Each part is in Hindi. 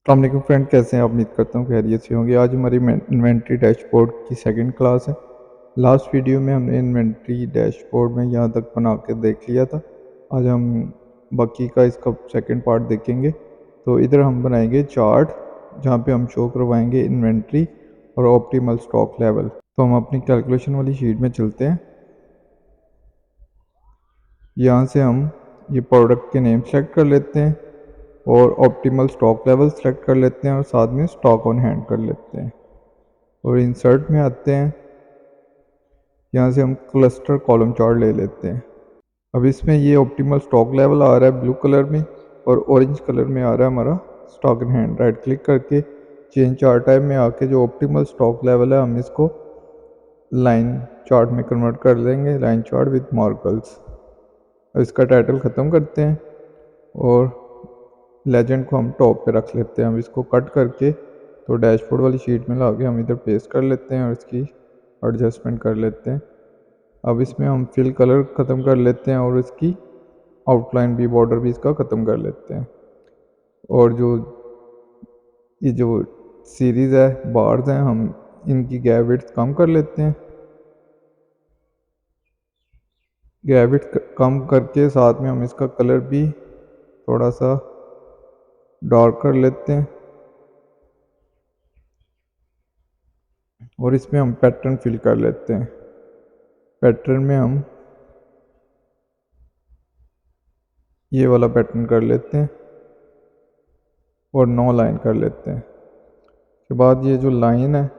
अस्सलाम वालेकुम फ्रेंड, कैसे हैं आप? उम्मीद करता हूँ खैरियत से होंगे। आज हमारी इन्वेंट्री डैशबोर्ड की सेकंड क्लास है। लास्ट वीडियो में हमने इन्वेंट्री डैशबोर्ड में यहाँ तक बना के देख लिया था। आज हम बाकी का इसका सेकंड पार्ट देखेंगे। तो इधर हम बनाएंगे चार्ट जहाँ पे हम शो करवाएंगे इन्वेंट्री और ऑप्टिमल स्टॉक लेवल। तो हम अपनी कैलकुलेशन वाली शीट में चलते हैं। यहाँ से हम ये प्रोडक्ट के नेम सेलेक्ट कर लेते हैं और ऑप्टिमल स्टॉक लेवल सेलेक्ट कर लेते हैं और साथ में स्टॉक ऑन हैंड कर लेते हैं और इंसर्ट में आते हैं। यहाँ से हम क्लस्टर कॉलम चार्ट ले लेते हैं। अब इसमें ये ऑप्टिमल स्टॉक लेवल आ रहा है ब्लू कलर में और ऑरेंज कलर में आ रहा है हमारा stock in hand. Right click करके चेंज चार्ट टाइप में आके जो ऑप्टिमल स्टॉक लेवल है हम इसको लाइन चार्ट में कन्वर्ट कर देंगे, लाइन चार्ट विद मार्कल्स। अब इसका टाइटल ख़त्म करते हैं और लेजेंड को हम टॉप पे रख लेते हैं। हम इसको कट करके तो डैशबोर्ड वाली शीट में ला के हम इधर पेस्ट कर लेते हैं और इसकी एडजस्टमेंट कर लेते हैं। अब इसमें हम फिल कलर ख़त्म कर लेते हैं और इसकी आउटलाइन भी, बॉर्डर भी इसका ख़त्म कर लेते हैं। और ये जो सीरीज़ है, बार्स हैं, हम इनकी गैप विड्थ कम कर लेते हैं। गैप विड्थ कम करके साथ में हम इसका कलर भी थोड़ा सा डार्क कर लेते हैं और इसमें हम पैटर्न फिल कर लेते हैं। पैटर्न में हम ये वाला पैटर्न कर लेते हैं और 9 लाइन कर लेते हैं। के बाद ये जो लाइन है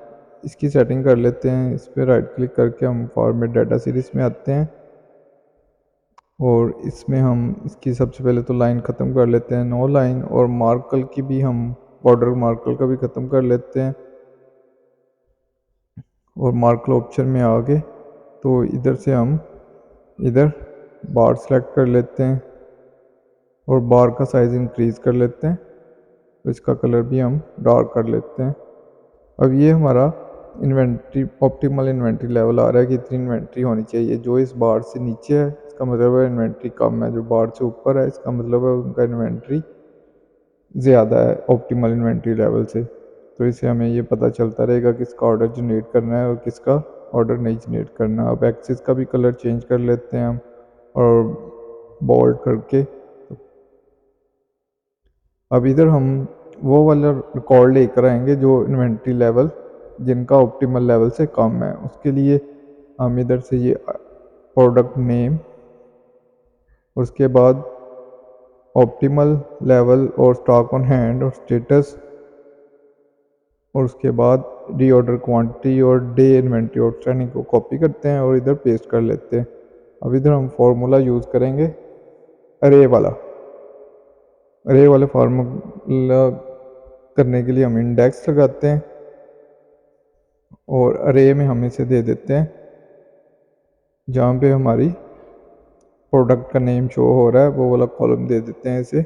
इसकी सेटिंग कर लेते हैं। इस पर राइट क्लिक करके हम फॉर्मेट डाटा सीरीज में आते हैं और इसमें हम इसकी सबसे पहले तो लाइन ख़त्म कर लेते हैं, 9 लाइन, और मार्कल की भी हम बॉर्डर मार्कल का भी ख़त्म कर लेते हैं। और मार्कल ऑप्शन में आ गए तो इधर से हम इधर बार सेलेक्ट कर लेते हैं और बार का साइज़ इंक्रीज़ कर लेते हैं। तो इसका कलर भी हम डार्क कर लेते हैं। अब ये हमारा इन्वेंट्री, ऑप्टिमल इन्वेंट्री लेवल आ रहा है कि इतनी इन्वेंट्री होनी चाहिए। जो इस बार से नीचे है इसका मतलब है इन्वेंट्री कम है, जो बार से ऊपर है इसका मतलब है उनका इन्वेंट्री ज़्यादा है ऑप्टिमल इन्वेंट्री लेवल से। तो इससे हमें ये पता चलता रहेगा किसका ऑर्डर जनरेट करना है और किसका ऑर्डर नहीं जनरेट करना। अब एक्सिस का भी कलर चेंज कर लेते हैं हम और बोल्ड करके। अब इधर हम वो वाला रिकॉर्ड लेकर आएंगे जो इन्वेंट्री लेवल जिनका ऑप्टिमल लेवल से कम है। उसके लिए हम इधर से ये प्रोडक्ट नेम, उसके बाद ऑप्टिमल लेवल और स्टॉक ऑन हैंड और स्टेटस, और उसके बाद रीऑर्डर क्वांटिटी और डे इन्वेंट्री आउटस्टैंडिंग को कॉपी करते हैं और इधर पेस्ट कर लेते हैं। अब इधर हम फार्मूला यूज़ करेंगे अरे वाले फार्मूला करने के लिए हम इंडेक्स लगाते हैं और अरे में हम इसे दे देते हैं जहाँ पे हमारी प्रोडक्ट का नेम शो हो रहा है वो वाला कॉलम दे देते हैं इसे।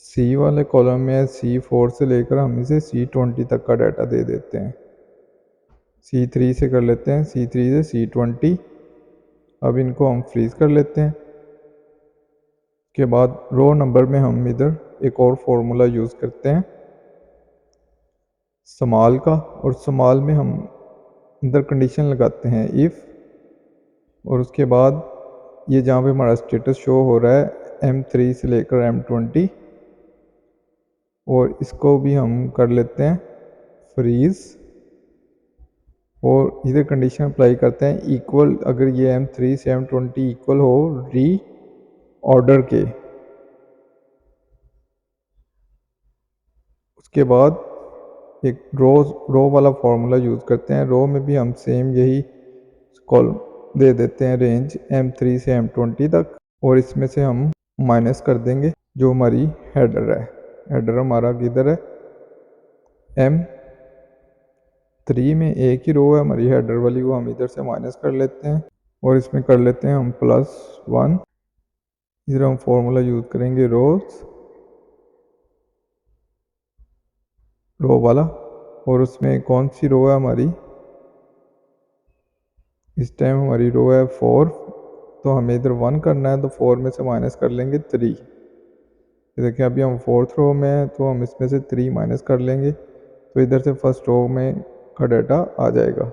सी वाले कॉलम में C4 से लेकर हम इसे C20 तक का डाटा दे देते हैं। C3 से कर लेते हैं, C3 से C20। अब इनको हम फ्रीज कर लेते हैं। के बाद रो नंबर में हम इधर एक और फार्मूला यूज़ करते हैं स्मॉल का, और स्मॉल में हम इधर कंडीशन लगाते हैं इफ़, और उसके बाद ये जहाँ पे हमारा स्टेटस शो हो रहा है M3 से लेकर M20, और इसको भी हम कर लेते हैं फ्रीज़ और इधर कंडीशन अप्लाई करते हैं इक्वल, अगर ये M3 से M20 इक्वल हो री ऑर्डर के। उसके बाद एक रो वाला फार्मूला यूज़ करते हैं। रो में भी हम सेम यही कॉलम दे देते हैं रेंज M3 से M20 तक, और इसमें से हम माइनस कर देंगे जो हमारी हेडर है। हेडर हमारा किधर है, M3 में एक ही रो है हमारी हेडर वाली, वो हम इधर से माइनस कर लेते हैं और इसमें कर लेते हैं हम +1। इधर हम फार्मूला यूज़ करेंगे रो वाला, और उसमें कौन सी रो है हमारी, इस टाइम हमारी रो है 4, तो हमें इधर 1 करना है तो 4 में से माइनस कर लेंगे 3। ये देखिए अभी हम 4th रो में हैं, तो हम इसमें से 3 माइनस कर लेंगे, तो इधर से फर्स्ट रो में का डाटा आ जाएगा।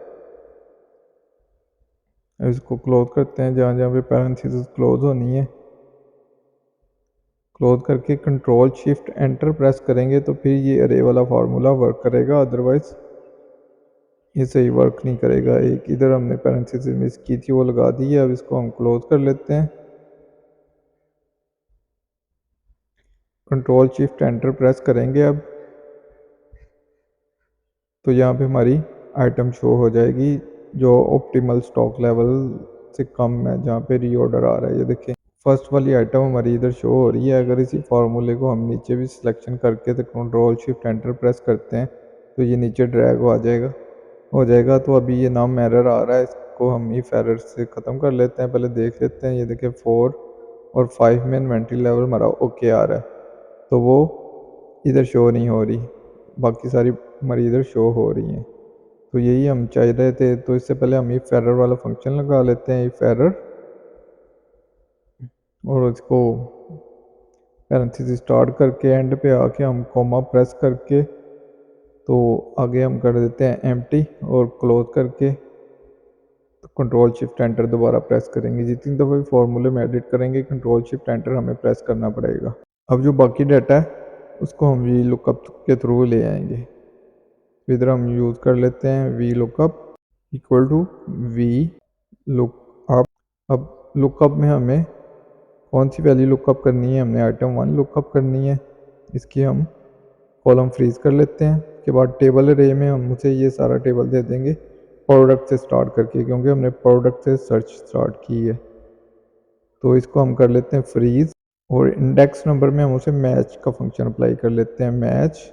इसको क्लोज करते हैं, जहाँ जहाँ पे पैरेंथेसिस क्लोज होनी है क्लोज करके कंट्रोल शिफ्ट एंटर प्रेस करेंगे तो फिर ये अरे वाला फार्मूला वर्क करेगा, अदरवाइज ये सही वर्क नहीं करेगा। एक इधर हमने पैरेंथेसिस मिस की थी वो लगा दी है, अब इसको हम क्लोज कर लेते हैं। कंट्रोल शिफ्ट एंटर प्रेस करेंगे अब, तो यहाँ पे हमारी आइटम शो हो जाएगी जो ऑप्टिमल स्टॉक लेवल से कम है, जहाँ पे रीऑर्डर आ रहा है। ये देखें फर्स्ट वाली आइटम हमारी इधर शो हो रही है। अगर इसी फार्मूले को हम नीचे भी सिलेक्शन करके तो कंट्रोल शिफ्ट एंटर प्रेस करते हैं तो ये नीचे ड्रैग हो जाएगा। तो अभी ये नाम एरर आ रहा है, इसको हम इफ एरर से ख़त्म कर लेते हैं। पहले देख लेते हैं, ये देखें 4 और 5 में इन्वेंट्री लेवल हमारा ओके आ रहा है, तो वो इधर शो नहीं हो रही, बाकी सारी हमारी इधर शो हो रही हैं। तो यही हम चाह रहे थे। तो इससे पहले हम इफ एरर वाला फंक्शन लगा लेते हैं, इफ एरर, और उसको पैरेंथेसिस स्टार्ट करके एंड पे आके हम कॉमा प्रेस करके तो आगे हम कर देते हैं एम्प्टी, और क्लोज करके तो कंट्रोल शिफ्ट एंटर दोबारा प्रेस करेंगे। जितनी दफ़ा भी फार्मूले में एडिट करेंगे कंट्रोल शिफ्ट एंटर हमें प्रेस करना पड़ेगा। अब जो बाकी डाटा है उसको हम वी लुकअप के थ्रू ले आएंगे। इधर हम यूज़ कर लेते हैं V lookup equal to V lookup. अब लुकअप में हमें कौन सी वैल्यू लुकअप करनी है, हमने आइटम 1 लुकअप करनी है। इसकी हम कॉलम फ्रीज कर लेते हैं। उसके बाद टेबल रे में हम उसे ये सारा टेबल दे देंगे प्रोडक्ट से स्टार्ट करके, क्योंकि हमने प्रोडक्ट से सर्च स्टार्ट की है। तो इसको हम कर लेते हैं फ्रीज, और इंडेक्स नंबर में हम उसे मैच का फंक्शन अप्लाई कर लेते हैं, मैच।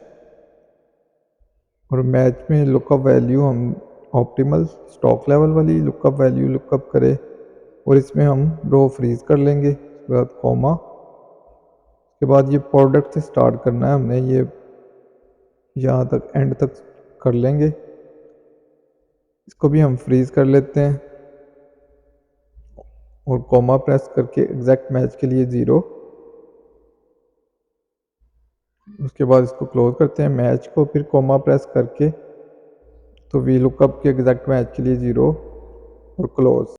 और मैच में लुकअप वैल्यू हम ऑप्टिमल स्टॉक लेवल वाली लुकअप वैल्यू लुकअप करें, और इसमें हम रो फ्रीज कर लेंगे। उसके बाद कॉमा, उसके बाद ये प्रोडक्ट से स्टार्ट करना है हमने, ये यहाँ तक एंड तक कर लेंगे। इसको भी हम फ्रीज कर लेते हैं, और कॉमा प्रेस करके एग्जैक्ट मैच के लिए 0। उसके बाद इसको क्लोज करते हैं मैच को, फिर कॉमा प्रेस करके तो वी लुकअप के एग्जैक्ट मैच के लिए 0 और क्लोज।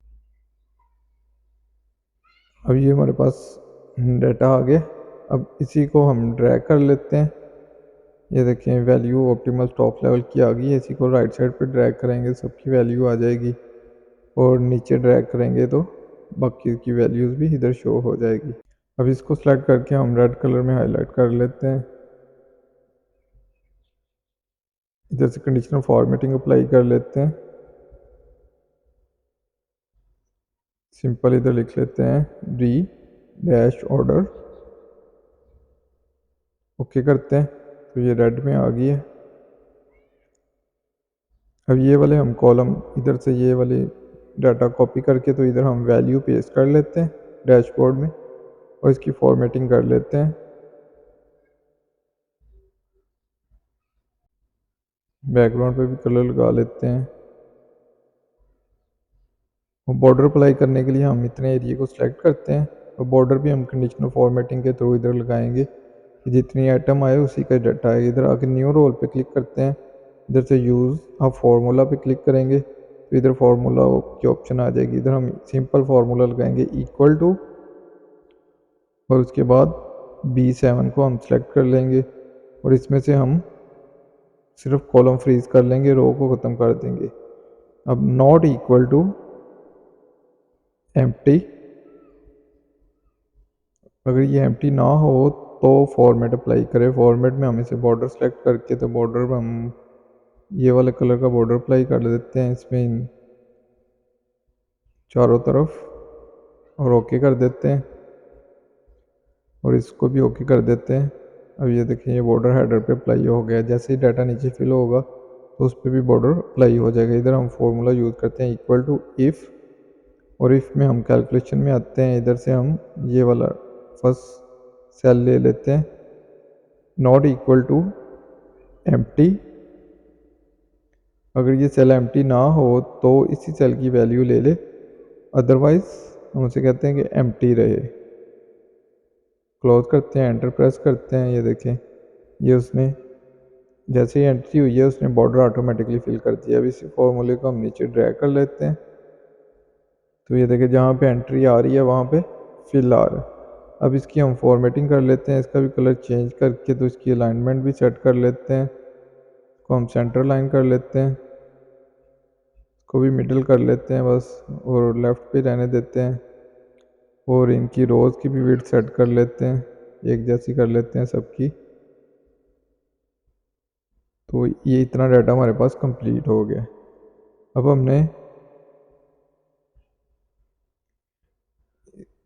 अब ये हमारे पास डाटा आ गया। अब इसी को हम ड्रैग कर लेते हैं। ये देखें वैल्यू ऑप्टिमल स्टॉक लेवल की आ गई है। इसी को राइट साइड पे ड्रैग करेंगे सबकी वैल्यू आ जाएगी, और नीचे ड्रैग करेंगे तो बाकी की वैल्यूज़ भी इधर शो हो जाएगी। अब इसको सेलेक्ट करके हम रेड कलर में हाईलाइट कर लेते हैं। इधर से कंडीशनल फॉर्मेटिंग अप्लाई कर लेते हैं। सिंपल इधर लिख लेते हैं डी डैश ऑर्डर, ओके करते हैं तो ये रेड में आ गई है। अब ये वाले हम कॉलम इधर से ये वाले डाटा कॉपी करके तो इधर हम वैल्यू पेस्ट कर लेते हैं डैशबोर्ड में, और इसकी फॉर्मेटिंग कर लेते हैं। बैकग्राउंड पे भी कलर लगा लेते हैं। और बॉर्डर अप्लाई करने के लिए हम इतने एरिया को सिलेक्ट करते हैं, और बॉर्डर भी हम कंडीशनल फॉर्मेटिंग के थ्रू इधर लगाएंगे कि जितनी आइटम आए उसी का डाटा है। इधर आके न्यू रोल पे क्लिक करते हैं, इधर से यूज़ आप फार्मूला पे क्लिक करेंगे तो इधर फार्मूला की ऑप्शन आ जाएगी। इधर हम सिंपल फार्मूला लगाएंगे इक्वल टू, और उसके बाद B7 को हम सेलेक्ट कर लेंगे, और इसमें से हम सिर्फ कॉलम फ्रीज कर लेंगे, रो को ख़त्म कर देंगे। अब नॉट इक्वल टू एम्प्टी, अगर ये एम्प्टी ना हो तो फॉर्मेट अप्लाई करें। फॉर्मेट में हम इसे बॉर्डर सेलेक्ट करके तो बॉर्डर में हम ये वाले कलर का बॉर्डर अप्लाई कर देते हैं इसमें इन चारों तरफ, और ओके कर देते हैं, और इसको भी ओके कर देते हैं। अब ये देखें ये बॉर्डर हेडर पे अप्लाई हो गया। जैसे ही डाटा नीचे फिल होगा तो उस पर भी बॉर्डर अप्लाई हो जाएगा। इधर हम फॉर्मूला यूज़ करते हैं इक्वल टू इफ़, और इफ़ में हम कैलकुलेशन में आते हैं। इधर से हम ये वाला फर्स्ट सेल ले लेते हैं, नॉट इक्वल टू एम्प्टी। अगर ये सेल एम्प्टी ना हो तो इसी सेल की वैल्यू ले ले, अदरवाइज हम उसे कहते हैं कि एम्प्टी रहे। क्लोज करते हैं, एंटर प्रेस करते हैं। ये देखें, ये उसने जैसे ही एंट्री हुई है उसने बॉर्डर ऑटोमेटिकली फिल कर दिया। अब इसी फॉर्मूले को हम नीचे ड्रैग कर लेते हैं। तो ये देखें, जहाँ पे एंट्री आ रही है वहाँ पे फिल आ रहा है। अब इसकी हम फॉर्मेटिंग कर लेते हैं, इसका भी कलर चेंज करके, तो इसकी अलाइनमेंट भी सेट कर लेते हैं। इसको हम सेंटर लाइन कर लेते हैं, इसको भी मिडिल कर लेते हैं बस, और लेफ़्ट पे रहने देते हैं। और इनकी रोज़ की भी विड्थ सेट कर लेते हैं, एक जैसी कर लेते हैं सबकी। तो ये इतना डाटा हमारे पास कंप्लीट हो गया। अब हमने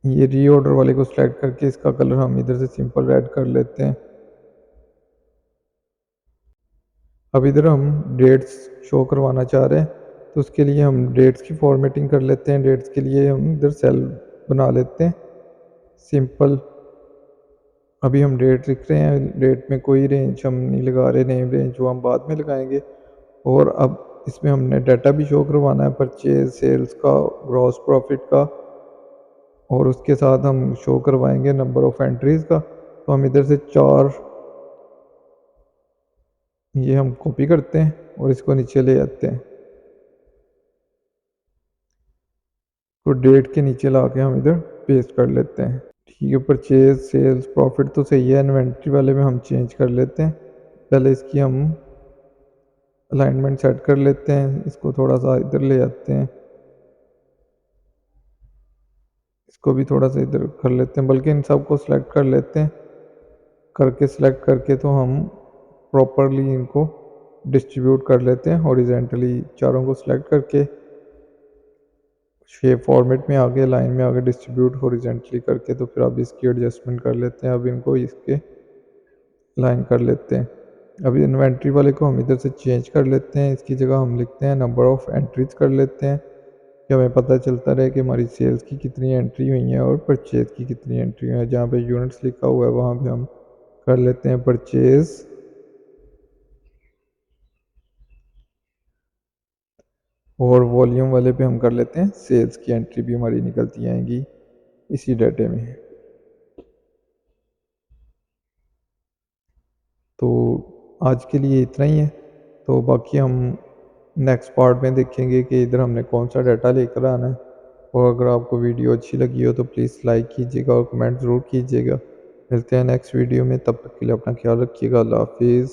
ये रीऑर्डर वाले को सिलेक्ट करके इसका कलर हम इधर से सिंपल रेड कर लेते हैं। अब इधर हम डेट्स शो करवाना चाह रहे हैं, तो उसके लिए हम डेट्स की फॉर्मेटिंग कर लेते हैं। डेट्स के लिए हम इधर सेल बना लेते हैं सिंपल। अभी हम डेट लिख रहे हैं, डेट में कोई रेंज हम नहीं लगा रहे, नेम रेंज वो हम बाद में लगाएंगे। और अब इसमें हमने डाटा भी शो करवाना है, परचेज, सेल्स का, ग्रॉस प्रॉफिट का, और उसके साथ हम शो करवाएंगे नंबर ऑफ एंट्रीज़ का। तो हम इधर से 4 ये हम कॉपी करते हैं और इसको नीचे ले आते हैं। तो डेट के नीचे ला के हम इधर पेस्ट कर लेते हैं। ठीक है, परचेज, सेल्स, प्रॉफिट तो सही है। इन्वेंट्री वाले में हम चेंज कर लेते हैं। पहले इसकी हम अलाइनमेंट सेट कर लेते हैं, इसको थोड़ा सा इधर ले आते हैं, इसको भी थोड़ा सा इधर कर लेते हैं, बल्कि इन सबको सिलेक्ट कर लेते हैं। करके सिलेक्ट करके तो हम प्रॉपरली इनको डिस्ट्रीब्यूट कर लेते हैं हॉरिजेंटली। चारों को सिलेक्ट करके शेप फॉर्मेट में आगे, लाइन में आगे डिस्ट्रीब्यूट हॉरिजेंटली करके, तो फिर अब इसकी एडजस्टमेंट कर लेते हैं। अब इनको इसके लाइन कर लेते हैं। अभी इन्वेंट्री वाले को हम इधर से चेंज कर लेते हैं, इसकी जगह हम लिखते हैं नंबर ऑफ़ एंट्रीज कर लेते हैं, कि हमें पता चलता रहे कि हमारी सेल्स की कितनी एंट्री हुई हैं और परचेज़ की कितनी एंट्री हुई हैं। जहाँ पे यूनिट्स लिखा हुआ है वहाँ पे हम कर लेते हैं परचेज़, और वॉल्यूम वाले पे हम कर लेते हैं सेल्स की एंट्री भी हमारी निकलती आएंगी इसी डाटे में। तो आज के लिए इतना ही है, तो बाकी हम नेक्स्ट पार्ट में देखेंगे कि इधर हमने कौन सा डाटा लेकर आना है। और अगर आपको वीडियो अच्छी लगी हो तो प्लीज़ लाइक कीजिएगा और कमेंट ज़रूर कीजिएगा। मिलते हैं नेक्स्ट वीडियो में, तब तक के लिए अपना ख्याल रखिएगा। अल्लाह हाफिज़।